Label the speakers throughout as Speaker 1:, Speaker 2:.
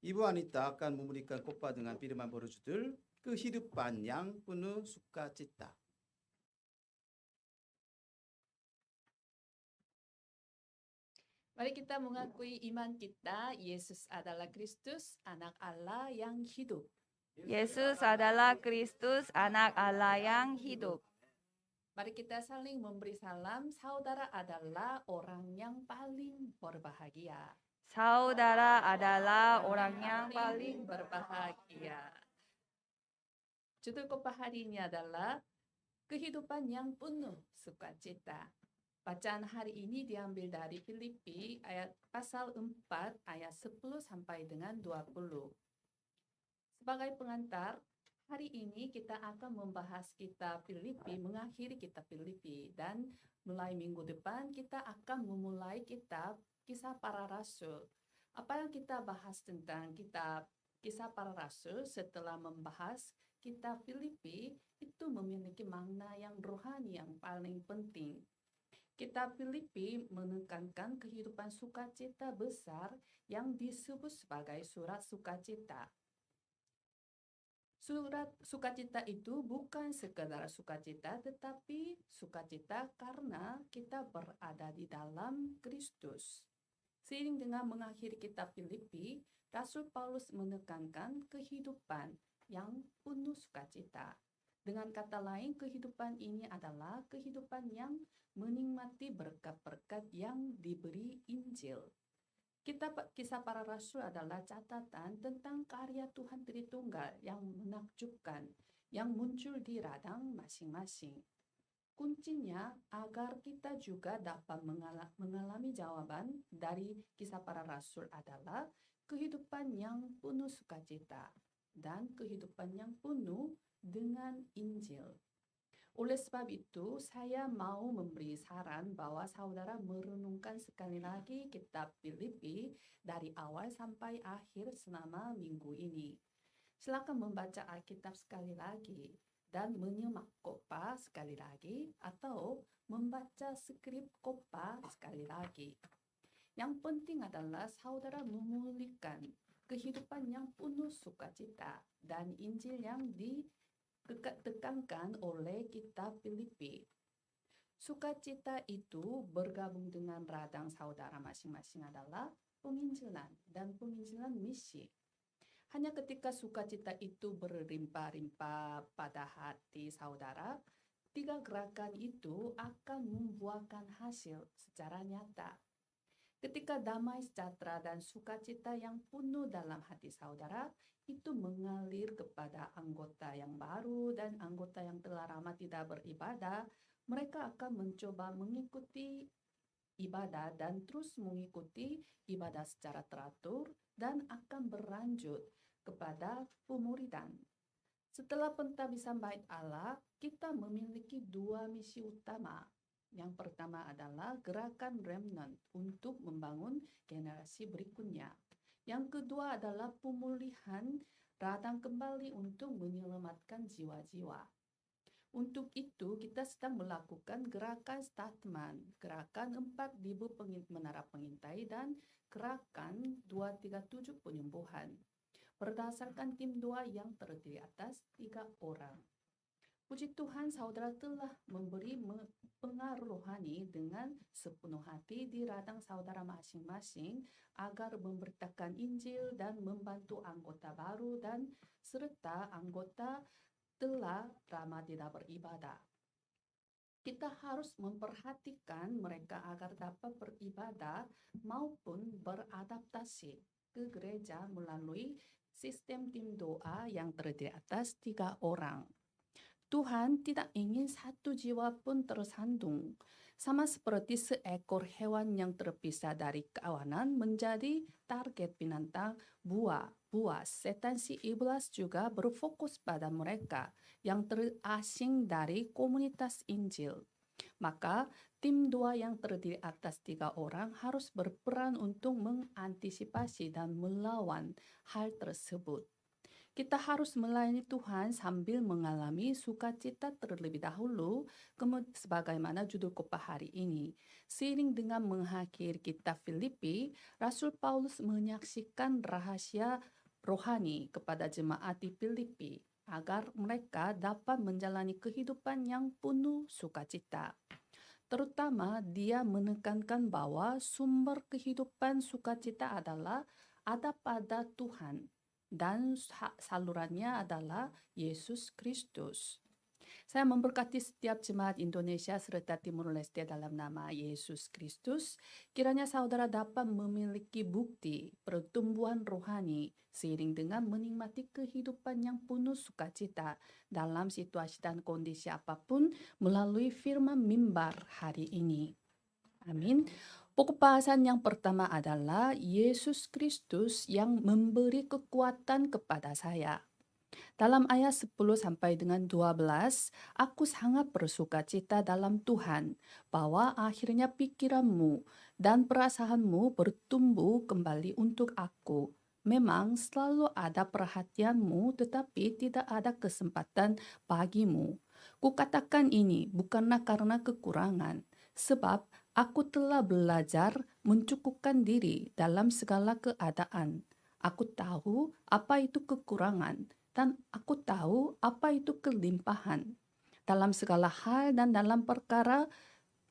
Speaker 1: Ibu Anita akan memberikan khotbah dengan firman berjudul Kehidupan yang Penuh Sukacita.
Speaker 2: Mari kita mengakui iman kita, Yesus adalah Kristus, anak Allah yang hidup.
Speaker 3: Yesus adalah Kristus, anak Allah yang hidup.
Speaker 2: Mari kita saling memberi salam, saudara adalah orang yang paling berbahagia.
Speaker 3: Saudara adalah orang yang paling
Speaker 2: berbahagia. Judul khotbah hari ini adalah Kehidupan yang Penuh Sukacita. Bacaan hari ini diambil dari Filipi ayat pasal 4 ayat 10 sampai dengan 20. Sebagai pengantar, hari ini kita akan membahas kitab Filipi, mengakhiri kitab Filipi, dan mulai minggu depan kita akan memulai kitab Kisah Para Rasul. Apa yang kita bahas tentang kitab Kisah Para Rasul setelah membahas kitab Filipi itu memiliki makna yang rohani yang paling penting. Kitab Filipi menekankan kehidupan sukacita besar yang disebut sebagai surat sukacita. Surat sukacita itu bukan sekedar sukacita, tetapi sukacita karena kita berada di dalam Kristus. Seiring dengan mengakhiri kitab Filipi, Rasul Paulus menekankan kehidupan yang penuh sukacita. Dengan kata lain, kehidupan ini adalah kehidupan yang menikmati berkat-berkat yang diberi Injil. Kitab Kisah Para Rasul adalah catatan tentang karya Tuhan Tritunggal yang menakjubkan, yang muncul di radang masing-masing. Kuncinya agar kita juga dapat mengalami jawaban dari Kisah Para Rasul adalah kehidupan yang penuh sukacita dan kehidupan yang penuh dengan Injil. Oleh sebab itu, saya mau memberi saran bahwa saudara merenungkan sekali lagi kitab Filipi dari awal sampai akhir selama minggu ini. Silakan membaca Alkitab sekali lagi dan menyimak khotbah sekali lagi atau membaca skrip khotbah sekali lagi. Yang penting adalah saudara memulihkan kehidupan yang penuh sukacita dan Injil yang ditekankan oleh kitab Filipi. Sukacita itu bergabung dengan radang saudara masing-masing adalah penginjilan dan penginjilan misi. Hanya ketika sukacita itu berlimpah-limpah pada hati saudara, 3 gerakan itu akan membuahkan hasil secara nyata. Ketika damai sejahtera dan sukacita yang penuh dalam hati saudara, itu mengalir kepada anggota yang baru dan anggota yang telah lama tidak beribadah, mereka akan mencoba mengikuti ibadah dan terus mengikuti ibadah secara teratur dan akan berlanjut kepada pemuridan. Setelah pentabisan bait Allah, kita memiliki 2 misi utama. Yang pertama adalah gerakan remnant untuk membangun generasi berikutnya. Yang kedua adalah pemulihan radang kembali untuk menyelamatkan jiwa-jiwa. Untuk itu, kita sedang melakukan gerakan statement, gerakan 4.000 menara pengintai, dan gerakan 237 penyembuhan. Berdasarkan tim 2 yang terdiri atas 3 orang. Puji Tuhan, saudara telah memberi pengaruh rohani dengan sepenuh hati di radang saudara masing-masing agar memberitakan Injil dan membantu anggota baru dan serta anggota telah lama tidak beribadah. Kita harus memperhatikan mereka agar dapat beribadah maupun beradaptasi ke gereja melalui sistem tim doa yang terdiri atas 3 orang. Tuhan tidak ingin satu jiwa pun tersandung. Sama seperti seekor hewan yang terpisah dari kawanan menjadi target binatang buas. Setan si iblis juga berfokus pada mereka yang terasing dari komunitas Injil. Maka tim 2 yang terdiri atas 3 orang harus berperan untuk mengantisipasi dan melawan hal tersebut. Kita harus melayani Tuhan sambil mengalami sukacita terlebih dahulu, sebagaimana judul khotbah hari ini. Seiring dengan mengakhiri kitab Filipi, Rasul Paulus menyaksikan rahasia rohani kepada jemaat di Filipi agar mereka dapat menjalani kehidupan yang penuh sukacita. Terutama dia menekankan bahwa sumber kehidupan sukacita adalah ada pada Tuhan dan salurannya adalah Yesus Kristus. Saya memberkati setiap jemaat Indonesia serta Timur Leste dalam nama Yesus Kristus. Kiranya saudara dapat memiliki bukti pertumbuhan rohani seiring dengan menikmati kehidupan yang penuh sukacita dalam situasi dan kondisi apapun melalui firman mimbar hari ini. Amin. Pokok bahasan yang pertama adalah Yesus Kristus yang memberi kekuatan kepada saya. Dalam ayat 10 sampai dengan 12, aku sangat bersukacita dalam Tuhan bahwa akhirnya pikiranmu dan perasaanmu bertumbuh kembali untuk aku. Memang selalu ada perhatianmu tetapi tidak ada kesempatan bagimu. Kukatakan ini bukanlah karena kekurangan, sebab aku telah belajar mencukupkan diri dalam segala keadaan. Aku tahu apa itu kekurangan dan aku tahu apa itu kelimpahan. Dalam segala hal dan dalam perkara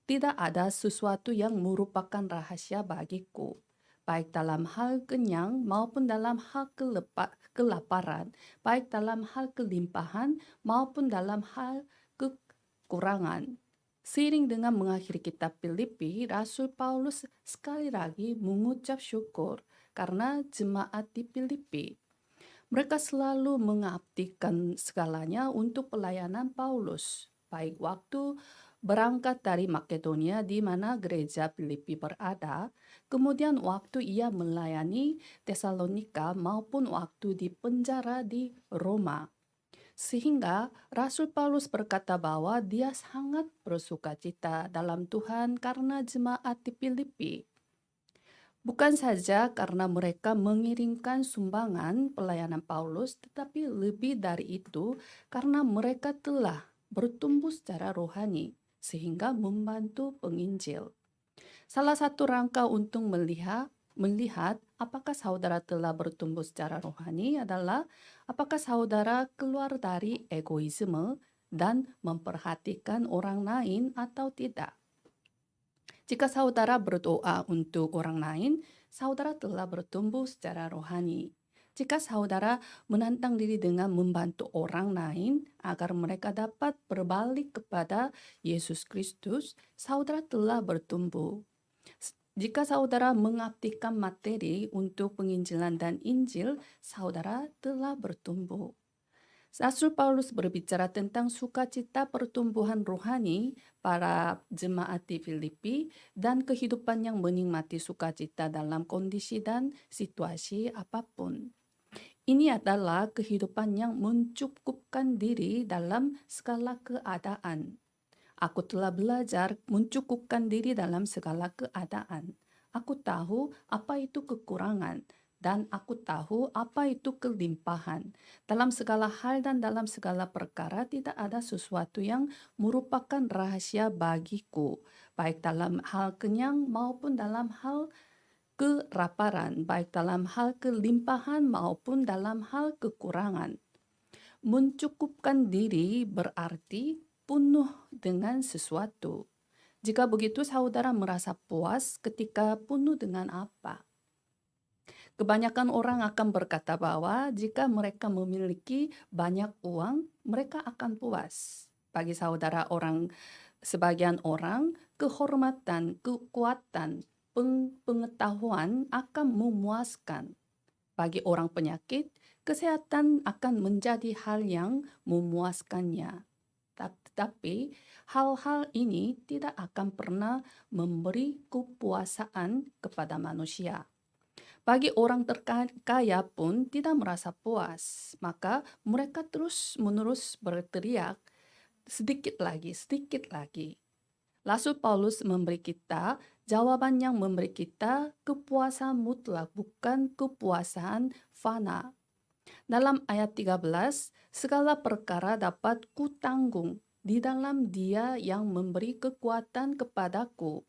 Speaker 2: tidak ada sesuatu yang merupakan rahasia bagiku. Baik dalam hal kenyang maupun dalam hal kelaparan, baik dalam hal kelimpahan maupun dalam hal kekurangan. Seiring dengan mengakhiri kitab Filipi, Rasul Paulus sekali lagi mengucap syukur karena jemaat di Filipi. Mereka selalu mengabdikan segalanya untuk pelayanan Paulus, baik waktu berangkat dari Makedonia di mana gereja Filipi berada, kemudian waktu ia melayani Tesalonika maupun waktu di penjara di Roma. Sehingga Rasul Paulus berkata bahwa dia sangat bersukacita dalam Tuhan karena jemaat di Filipi. Bukan saja karena mereka mengirimkan sumbangan pelayanan Paulus, tetapi lebih dari itu karena mereka telah bertumbuh secara rohani sehingga membantu penginjil. Salah satu rangka untuk melihat apakah saudara telah bertumbuh secara rohani adalah apakah saudara keluar dari egoisme dan memperhatikan orang lain atau tidak. Jika saudara berdoa untuk orang lain, saudara telah bertumbuh secara rohani. Jika saudara menantang diri dengan membantu orang lain agar mereka dapat berbalik kepada Yesus Kristus, saudara telah bertumbuh. Jika saudara mengabdikan materi untuk penginjilan dan Injil, saudara telah bertumbuh. Rasul Paulus berbicara tentang sukacita pertumbuhan rohani para jemaat di Filipi dan kehidupan yang menikmati sukacita dalam kondisi dan situasi apapun. Ini adalah kehidupan yang mencukupkan diri dalam segala keadaan. Aku telah belajar mencukupkan diri dalam segala keadaan. Aku tahu apa itu kekurangan dan aku tahu apa itu kelimpahan. Dalam segala hal dan dalam segala perkara tidak ada sesuatu yang merupakan rahasia bagiku, baik dalam hal kenyang maupun dalam hal kelaparan, baik dalam hal kelimpahan maupun dalam hal kekurangan. Mencukupkan diri berarti penuh dengan sesuatu. Jika begitu, saudara merasa puas ketika penuh dengan apa? Kebanyakan orang akan berkata bahwa jika mereka memiliki banyak uang, mereka akan puas. Bagi saudara sebagian orang, kehormatan, kekuatan, pengetahuan akan memuaskan. Bagi orang penyakit, kesehatan akan menjadi hal yang memuaskannya. Tetapi hal-hal ini tidak akan pernah memberi kepuasan kepada manusia. Bagi orang terkaya pun tidak merasa puas, maka mereka terus-menerus berteriak, sedikit lagi, sedikit lagi. Rasul Paulus memberi kita jawaban yang memberi kita kepuasan mutlak, bukan kepuasan fana. Dalam ayat 13, segala perkara dapat kutanggung di dalam Dia yang memberi kekuatan kepadaku.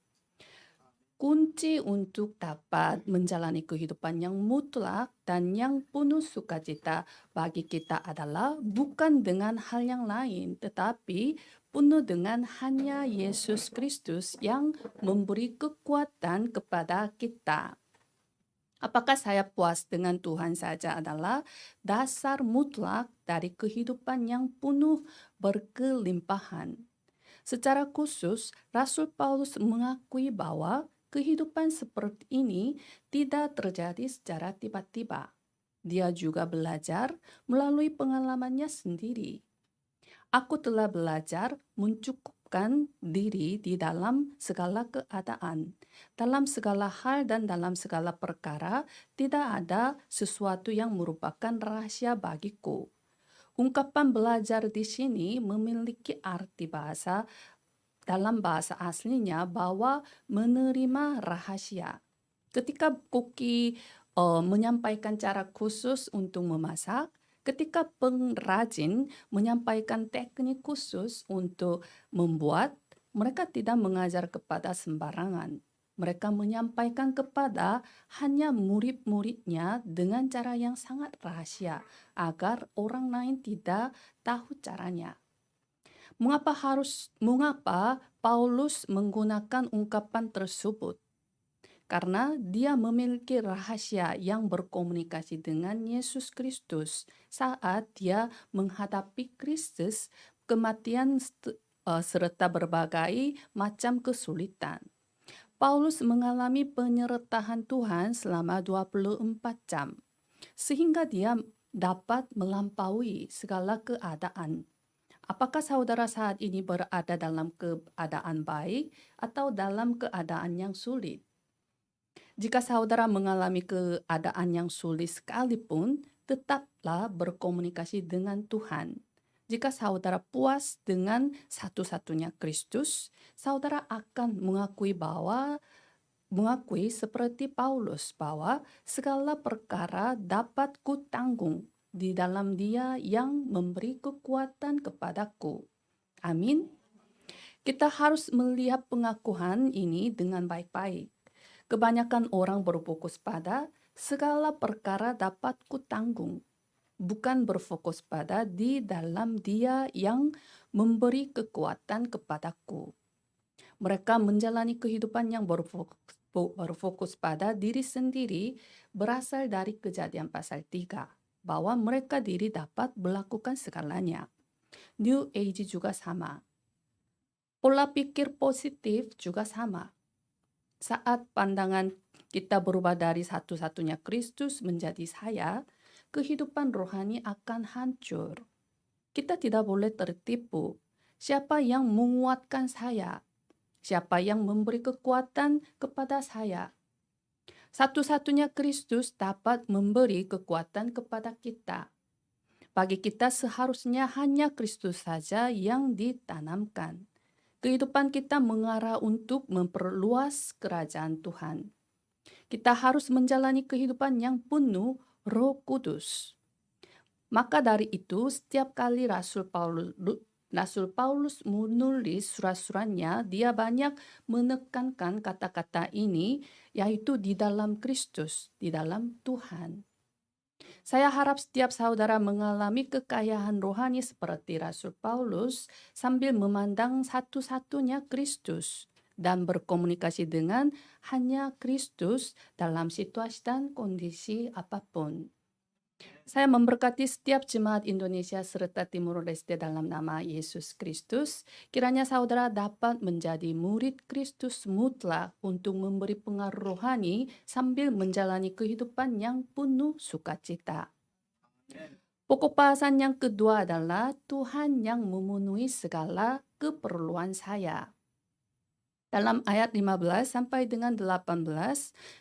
Speaker 2: Kunci untuk dapat menjalani kehidupan yang mutlak dan yang penuh sukacita bagi kita adalah bukan dengan hal yang lain, tetapi penuh dengan hanya Yesus Kristus yang memberi kekuatan kepada kita. Apakah saya puas dengan Tuhan saja adalah dasar mutlak dari kehidupan yang penuh berkelimpahan. Secara khusus, Rasul Paulus mengakui bahwa kehidupan seperti ini tidak terjadi secara tiba-tiba. Dia juga belajar melalui pengalamannya sendiri. Aku telah belajar mencukupkan diri di dalam segala keadaan. Dalam segala hal dan dalam segala perkara, tidak ada sesuatu yang merupakan rahasia bagiku. Ungkapan belajar di sini memiliki arti bahasa dalam bahasa aslinya bahwa menerima rahasia. Ketika Koki menyampaikan cara khusus untuk memasak, ketika pengrajin menyampaikan teknik khusus untuk membuat, mereka tidak mengajar kepada sembarangan. Mereka menyampaikan kepada hanya murid-muridnya dengan cara yang sangat rahasia, agar orang lain tidak tahu caranya. Mengapa Paulus menggunakan ungkapan tersebut? Karena dia memiliki rahasia yang berkomunikasi dengan Yesus Kristus saat dia menghadapi krisis, kematian serta berbagai macam kesulitan. Paulus mengalami penyertaan Tuhan selama 24 jam, sehingga dia dapat melampaui segala keadaan. Apakah saudara saat ini berada dalam keadaan baik atau dalam keadaan yang sulit? Jika saudara mengalami keadaan yang sulit sekalipun, tetaplah berkomunikasi dengan Tuhan. Jika saudara puas dengan satu-satunya Kristus, saudara akan mengakui seperti Paulus bahwa segala perkara dapat kutanggung di dalam Dia yang memberi kekuatan kepadaku. Amin. Kita harus melihat pengakuan ini dengan baik-baik. Kebanyakan orang berfokus pada segala perkara dapat kutanggung, bukan berfokus pada di dalam Dia yang memberi kekuatan kepadaku. Mereka menjalani kehidupan yang berfokus pada diri sendiri berasal dari Kejadian pasal 3, bahwa mereka diri dapat melakukan segalanya. New Age juga sama. Pola pikir positif juga sama. Saat pandangan kita berubah dari satu-satunya Kristus menjadi saya, kehidupan rohani akan hancur. Kita tidak boleh tertipu. Siapa yang menguatkan saya? Siapa yang memberi kekuatan kepada saya? Satu-satunya Kristus dapat memberi kekuatan kepada kita. Bagi kita seharusnya hanya Kristus saja yang ditanamkan. Kehidupan kita mengarah untuk memperluas kerajaan Tuhan. Kita harus menjalani kehidupan yang penuh Roh Kudus. Maka dari itu, setiap kali Rasul Paulus menulis surat-suratnya, dia banyak menekankan kata-kata ini, yaitu di dalam Kristus, di dalam Tuhan. Saya harap setiap saudara mengalami kekayaan rohani seperti Rasul Paulus sambil memandang satu-satunya Kristus dan berkomunikasi dengan hanya Kristus dalam situasi dan kondisi apapun. Saya memberkati setiap jemaat Indonesia serta Timur Leste dalam nama Yesus Kristus. Kiranya saudara dapat menjadi murid Kristus mutlak untuk memberi pengaruh rohani sambil menjalani kehidupan yang penuh sukacita. Pokok bahasan yang kedua adalah Tuhan yang memenuhi segala keperluan saya. Dalam ayat 15 sampai dengan 18,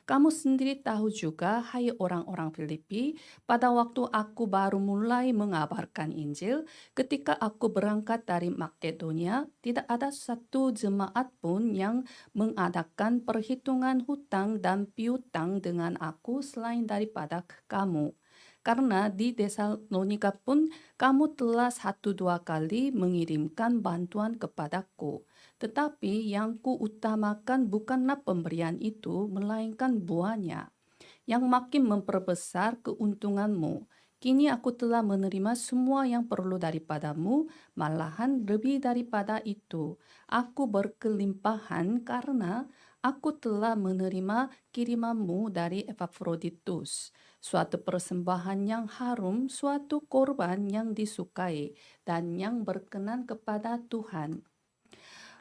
Speaker 2: kamu sendiri tahu juga, hai orang-orang Filipi, pada waktu aku baru mulai mengabarkan Injil, ketika aku berangkat dari Makedonia, tidak ada satu jemaat pun yang mengadakan perhitungan hutang dan piutang dengan aku selain daripada kamu. Karena di Tesalonika pun kamu telah 1-2 kali mengirimkan bantuan kepadaku. Tetapi yang kuutamakan bukanlah pemberian itu, melainkan buahnya, yang makin memperbesar keuntunganmu. Kini aku telah menerima semua yang perlu daripadamu, malahan lebih daripada itu. Aku berkelimpahan karena aku telah menerima kirimanmu dari Epaphroditus, suatu persembahan yang harum, suatu korban yang disukai, dan yang berkenan kepada Tuhan.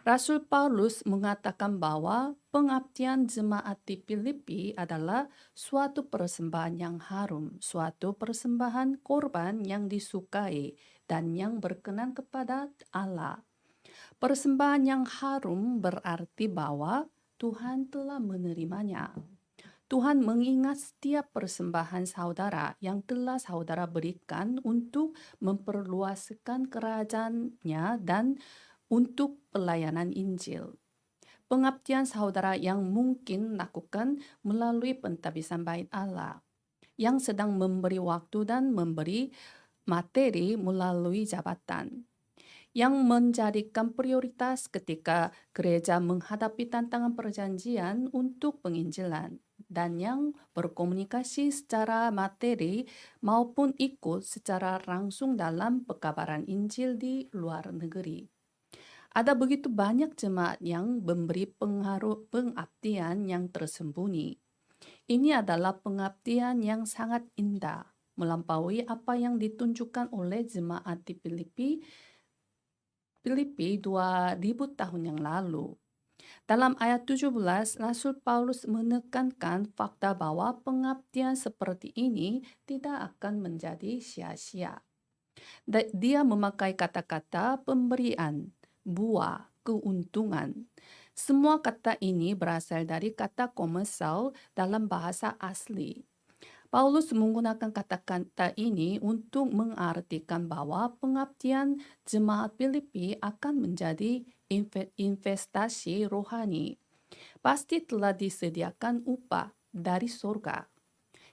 Speaker 2: Rasul Paulus mengatakan bahwa pengabdian jemaat di Filipi adalah suatu persembahan yang harum, suatu persembahan korban yang disukai, dan yang berkenan kepada Allah. Persembahan yang harum berarti bahwa Tuhan telah menerimanya. Tuhan mengingat setiap persembahan saudara yang telah saudara berikan untuk memperluaskan kerajaannya dan untuk pelayanan Injil. Pengabdian saudara yang mungkin lakukan melalui pentabisan bait Allah, yang sedang memberi waktu dan memberi materi melalui jabatan, yang menjadikan prioritas ketika gereja menghadapi tantangan perjanjian untuk penginjilan, dan yang berkomunikasi secara materi maupun ikut secara langsung dalam pekabaran Injil di luar negeri. Ada begitu banyak jemaat yang memberi pengaruh pengabdian yang tersembunyi. Ini adalah pengabdian yang sangat indah, melampaui apa yang ditunjukkan oleh jemaat di Filipi 2000 tahun yang lalu. Dalam ayat 17, Rasul Paulus menekankan fakta bahwa pengabdian seperti ini tidak akan menjadi sia-sia. Dia memakai kata-kata pemberian, buah, keuntungan. Semua kata ini berasal dari kata komersial dalam bahasa asli. Paulus menggunakan kata-kata ini untuk mengartikan bahwa pengabdian jemaat Filipi akan menjadi investasi rohani. Pasti telah disediakan upah dari surga.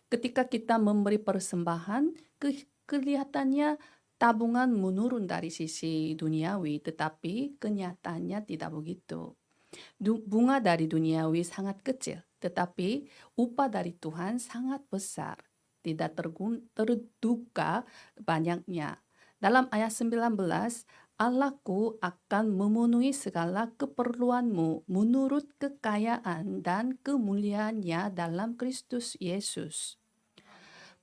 Speaker 2: Ketika kita memberi persembahan, kelihatannya tabungan menurun dari sisi duniawi, tetapi kenyataannya tidak begitu. Bunga dari duniawi sangat kecil, tetapi upah dari Tuhan sangat besar, tidak terduga banyaknya. Dalam ayat 19, Allahku akan memenuhi segala keperluanmu menurut kekayaan dan kemuliaannya dalam Kristus Yesus.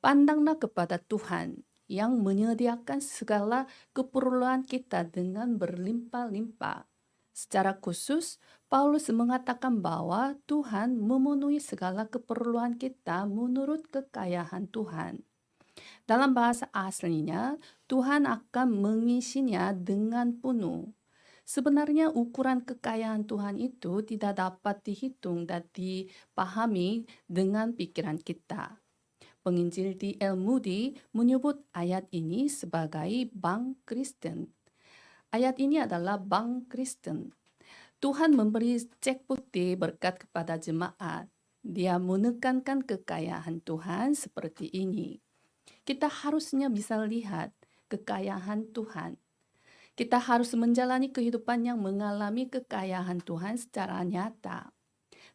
Speaker 2: Pandanglah kepada Tuhan yang menyediakan segala keperluan kita dengan berlimpah-limpah. Secara khusus, Paulus mengatakan bahwa Tuhan memenuhi segala keperluan kita menurut kekayaan Tuhan. Dalam bahasa aslinya, Tuhan akan mengisinya dengan penuh. Sebenarnya ukuran kekayaan Tuhan itu tidak dapat dihitung dan dipahami dengan pikiran kita. Penginjil D.L. Moody menyebut ayat ini sebagai bank Kristen. Ayat ini adalah bank Kristen. Tuhan memberi cek putih berkat kepada jemaat. Dia menekankan kekayaan Tuhan seperti ini. Kita harusnya bisa lihat kekayaan Tuhan. Kita harus menjalani kehidupan yang mengalami kekayaan Tuhan secara nyata.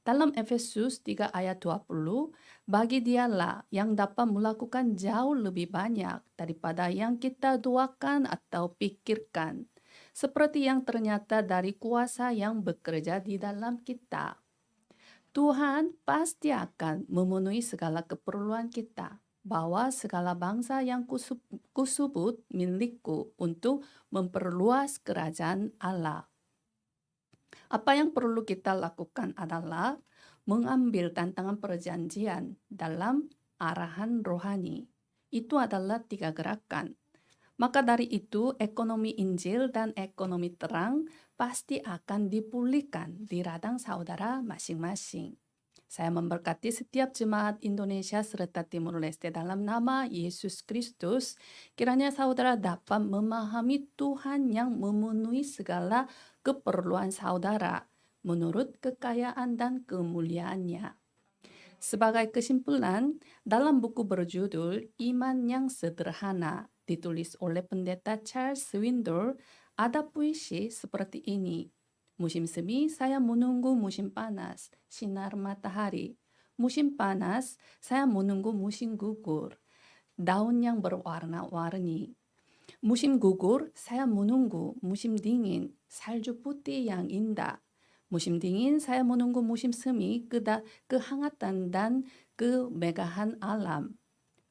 Speaker 2: Dalam Efesus 3 ayat 20, bagi dialah yang dapat melakukan jauh lebih banyak daripada yang kita doakan atau pikirkan, seperti yang ternyata dari kuasa yang bekerja di dalam kita. Tuhan pasti akan memenuhi segala keperluan kita, bahwa segala bangsa yang kusebut milikku untuk memperluas kerajaan Allah. Apa yang perlu kita lakukan adalah mengambil tantangan perjanjian dalam arahan rohani. Itu adalah 3 gerakan. Maka dari itu, ekonomi Injil dan ekonomi terang pasti akan dipulihkan di ladang saudara masing-masing. Saya memberkati setiap jemaat Indonesia serta Timur Leste dalam nama Yesus Kristus. Kiranya saudara dapat memahami Tuhan yang memenuhi segala keperluan saudara menurut kekayaan dan kemuliaannya. Sebagai kesimpulan, dalam buku berjudul Iman yang Sederhana ditulis oleh pendeta Charles Swindoll, ada puisi seperti ini. Musim semi, saya menunggu musim panas, sinar matahari. Musim panas, saya menunggu musim gugur, daun yang berwarna-warni. Musim gugur, saya menunggu musim dingin, salju putih yang indah. Musim dingin, saya menunggu musim semi, kehangatan dan kemegahan alam.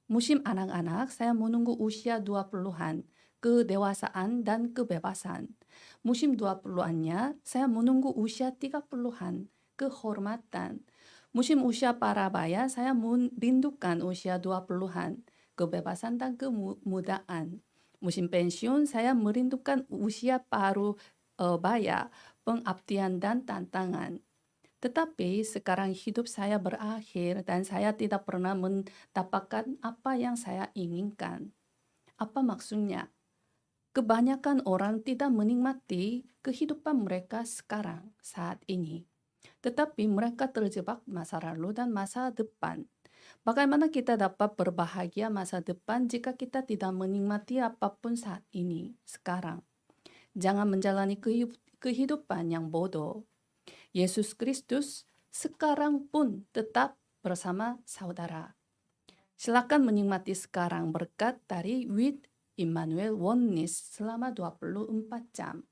Speaker 2: Musim anak-anak, saya menunggu usia 20-an, kedewasaan dan kebebasan. Musim 20-annya, saya menunggu usia 30-an, kehormatan. Musim usia parabaya, saya merindukan usia 20-an, kebebasan dan kemudaan. Musim pensiun, saya merindukan usia baya, pengabdian dan tantangan. Tetapi sekarang hidup saya berakhir dan saya tidak pernah mendapatkan apa yang saya inginkan. Apa maksudnya? Kebanyakan orang tidak menikmati kehidupan mereka sekarang, saat ini. Tetapi mereka terjebak masa lalu dan masa depan. Bagaimana kita dapat berbahagia masa depan jika kita tidak menikmati apapun saat ini, sekarang? Jangan menjalani kehidupan yang bodoh. Yesus Kristus sekarang pun tetap bersama saudara. Silakan menikmati sekarang berkat dari With Immanuel Oneness selama 24 jam.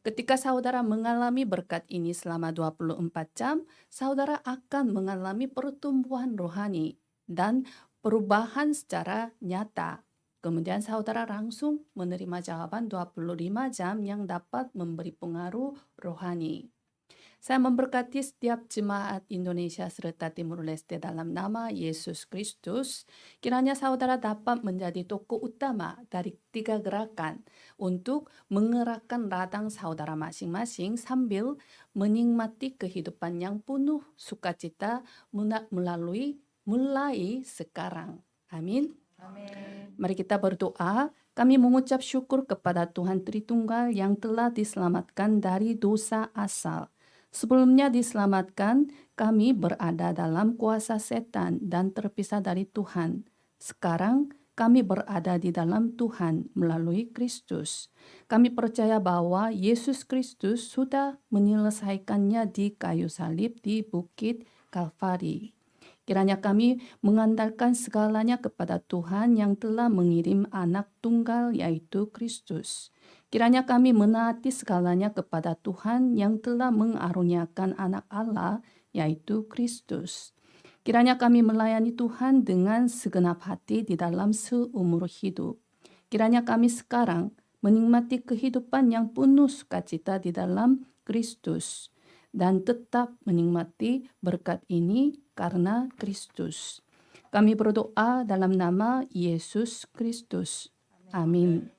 Speaker 2: Ketika saudara mengalami berkat ini selama 24 jam, saudara akan mengalami pertumbuhan rohani dan perubahan secara nyata. Kemudian saudara langsung menerima jawaban 25 jam yang dapat memberi pengaruh rohani. Saya memberkati setiap jemaat Indonesia serta Timur Leste dalam nama Yesus Kristus. Kiranya saudara dapat menjadi tokoh utama dari 3 gerakan untuk menggerakkan ladang saudara masing-masing sambil menikmati kehidupan yang penuh sukacita mulai sekarang. Amin.
Speaker 3: Amin.
Speaker 2: Mari kita berdoa. Kami mengucap syukur kepada Tuhan Tritunggal yang telah diselamatkan dari dosa asal. Sebelumnya diselamatkan, kami berada dalam kuasa setan dan terpisah dari Tuhan. Sekarang kami berada di dalam Tuhan melalui Kristus. Kami percaya bahwa Yesus Kristus sudah menyelesaikannya di kayu salib di Bukit Kalvari. Kiranya kami mengandalkan segalanya kepada Tuhan yang telah mengirim anak tunggal yaitu Kristus. Kiranya kami menaati segalanya kepada Tuhan yang telah mengaruniakan anak Allah yaitu Kristus. Kiranya kami melayani Tuhan dengan segenap hati di dalam seumur hidup. Kiranya kami sekarang menikmati kehidupan yang penuh sukacita di dalam Kristus dan tetap menikmati berkat ini karena Kristus. Kami berdoa dalam nama Yesus Kristus. Amin.